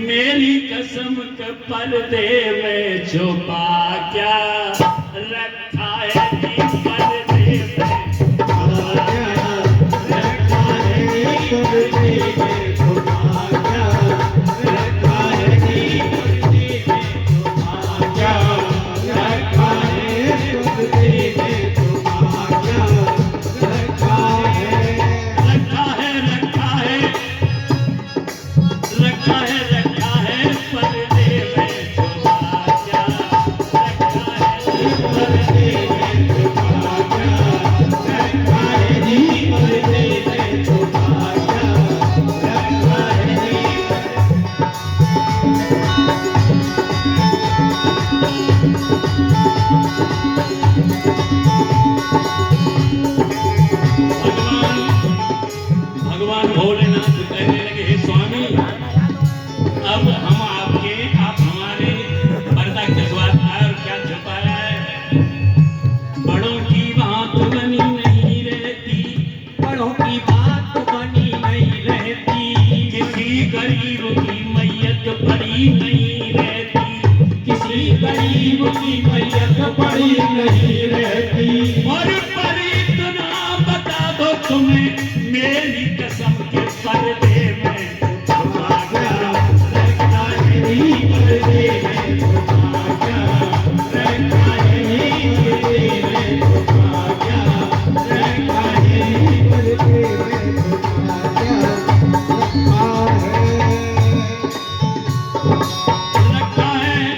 मेरी कसम के पर्दे में छुपा क्या रखा है जी पर्दे में छुपा क्या रखा है जी पर्दे में छुपा क्या रखा है जी पर्दे में छुपा क्या रखा है पर्दे में छुपा क्या रखा है रखा है रखा है रखा है रखा है पर्दे में छुपा क्या रखा है पर्दे में छुपा क्या रखा है जी पर्दे में छुपा क्या रखा है जी भगवान भोलेनाथ कहने लगे हे स्वामी अब हम आपके आप हमारे पर्दा खिंचवाता है और क्या छुपाया है बड़ों की बात बनी नहीं रहती बड़ों की बात बनी नहीं रहती किसी गरीब की मैयत पड़ी नहीं रहती किसी गरीब की मैयत पड़ी नहीं रहती और पर इतना बता दो तुम्हें मेरी कसम के पर्दे में छुपा क्या रखा है जी पर्दे में छुपा क्या रखा है जी पर्दे में छुपा क्या रखा है जी पर्दे में छुपा क्या रखा है पर्दे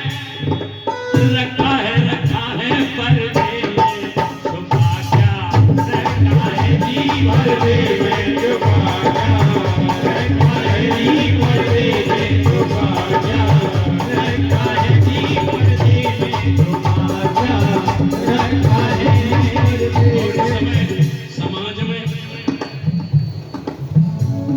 में छुपा क्या रखा है जी पर्दे में छुपा क्या रखा है जी पर्दे में छुपा क्या रखा है जी पर्दे में छुपा क्या रखा है जी पर्दे में समाज में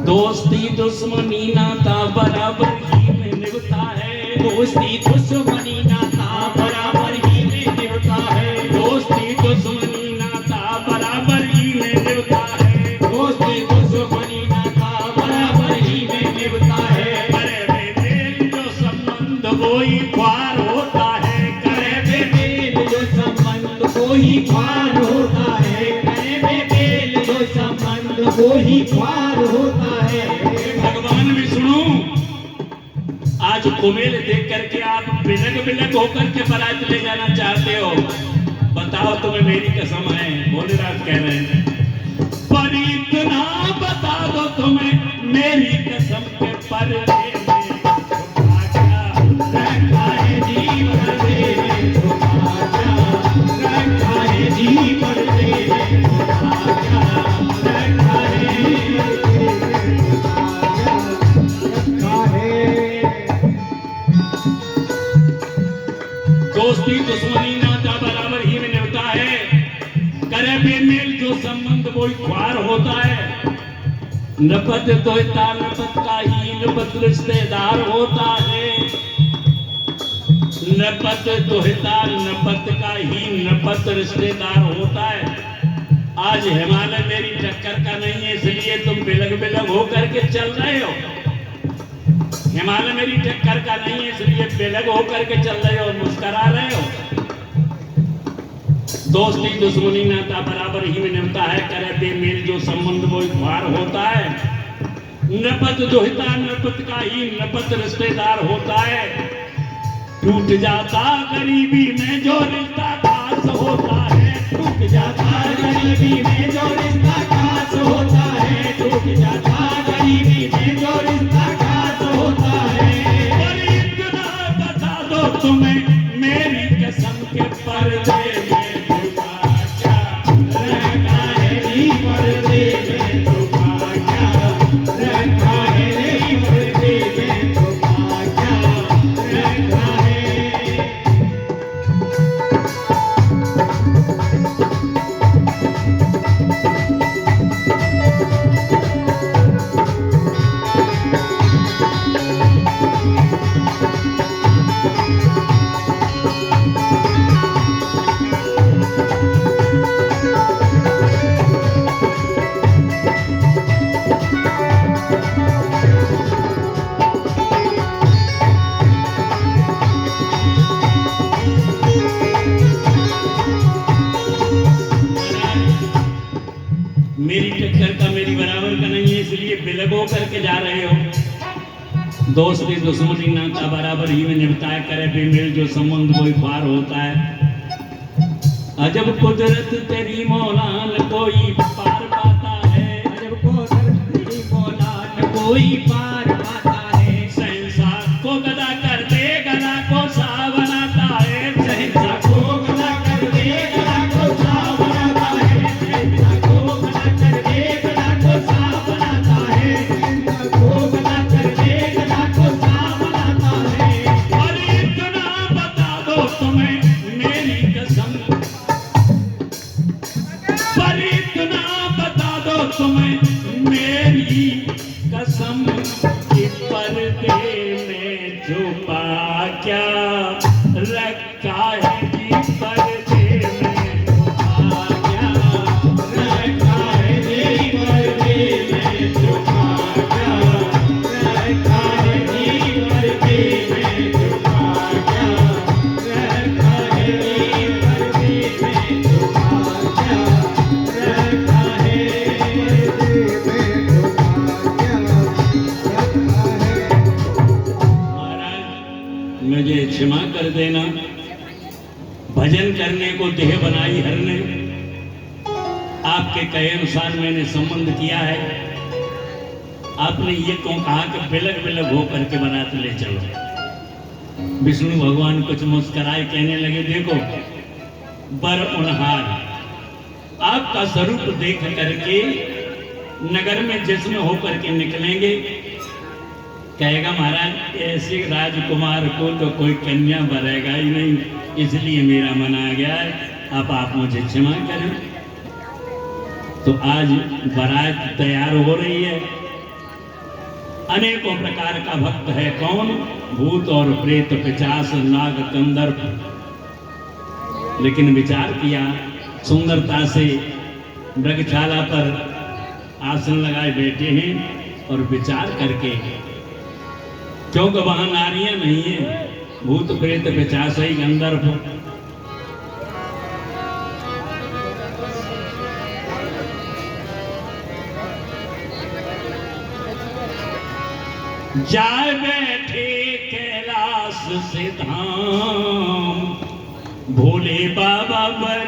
दोस्ती दुश्मनी नाता बराबर ही में निभता है दोस्ती दुश्मनी नाता बराबर ही में निभता है दोस्ती दुश्मनी नाता बराबर ही में निभता है दोस्ती दुश्मनी नाता बराबर ही में निभता है करे बेमेल जो संबंध वही ख्वार होता है करे बेमेल जो संबंध को ही ख्वार होता है करे बेमेल जो संबंध को ही ख्वार होता है भगवान विष्णु आज कुमेल देख करके आप बिलक बिलक होकर के बारात ले जाना चाहते हो बताओ तुम्हें मेरी कसम है भोलेनाथ कह रहे हैं पर इतना बता दो तुम्हें मेरी कसम के पर्दे में छुपा क्या रखा है जी पर्दे में छुपा क्या रखा है जी पर्दे में छुपा क्या रखा है जी पर्दे में छुपा क्या दोस्ती दुश्मनी नाता बराबर ही में निभता है करे बेमेल जो संबंध वही ख्वार होता है नपत तोयता नपत का ही नपत रिश्तेदार होता है नपत तोयता नपत का ही नपत रिश्तेदार होता है आज हिमालय मेरी टक्कर का नहीं है इसलिए तुम बिलग बिलग होकर के चल रहे हो हिमालय मेरी टक्कर का नहीं है इसलिए बेलग होकर के चल रहे हो मुस्करा रहे हो दोस्ती दुश्मनी नाता बराबर ही में निभता है करे बेमेल जो संबंध वो ख्वार होता है नपत दोहिता नपत का ही नपत रिश्तेदार होता है टूट जाता गरीबी में जो रिश्ता खास होता है टूट जाता गरीबी में जो रिश्ता खास होता है टूट जाता गरीबी में जो रिश्ता खास होता है और इतना बता दो तुम्हें मेरी कसम के पर्दे में छुपा क्या रखा है जी पर्दे में छुपा क्या रखा है जी पर्दे में छुपा क्या रखा है दोस्ती दुश्मनी नाता बराबर ही में निपटाया करे, बेमेल जो संबंध वही पार होता है। अजब कुदरत तेरी मौलान कोई पार पाता है, अजब कुदरत तेरी मौलान कोई पार पाता है। शहंशाह को गदा कर दे, गदा को शाह बनाता है, शहंशाह को गदा कर दे, गदा को शाह बनाता है। शहंशाह को गदा कर दे, गदा को शाह बनाता है। शहंशाह को गदा कर दे, गदा को शाह बनाता है। और इतना बता दो तुम्हें मेरी कसम, पर इतना बता दो तुम्हें मेरी कसम कि पर्दे में छुपा क्या रखा है, कि पर्दे में छुपा क्या रखा है जी पर्दे में छुपा क्या, रखा है जी पर्दे में छुपा क्या, रखा है जी पर्दे में छुपा क्या, रखा है महाराज मुझे क्षमा कर देना, भजन करने को देह बनाई हर ने, आपके कहे अनुसार मैंने संबंध किया है। आपने ये क्यों कहा कि बिलग बिलग होकर के बारात ले चलो। विष्णु भगवान कुछ मुस्कराए, कहने लगे देखो बर उनहार, आपका स्वरूप देख करके नगर में जिसमें होकर के निकलेंगे, कहेगा महाराज ऐसे राजकुमार को तो कोई कन्या बरेगा ही नहीं, इसलिए मेरा मन आ गया है, अब आप मुझे क्षमा करें। तो आज बारात तैयार हो रही है, अनेकों प्रकार का भक्त है, कौन? भूत और प्रेत, पिशाच, नाग, कंदर्प। लेकिन विचार किया, सुंदरता से मृगशाला पर आसन लगाए बैठे हैं और विचार करके, क्योंकि वहां नारियां नहीं है, भूत प्रेत पिशाच ही गंधर्व। जाए बैठे कैलाश से धाम, भोले बाबा पर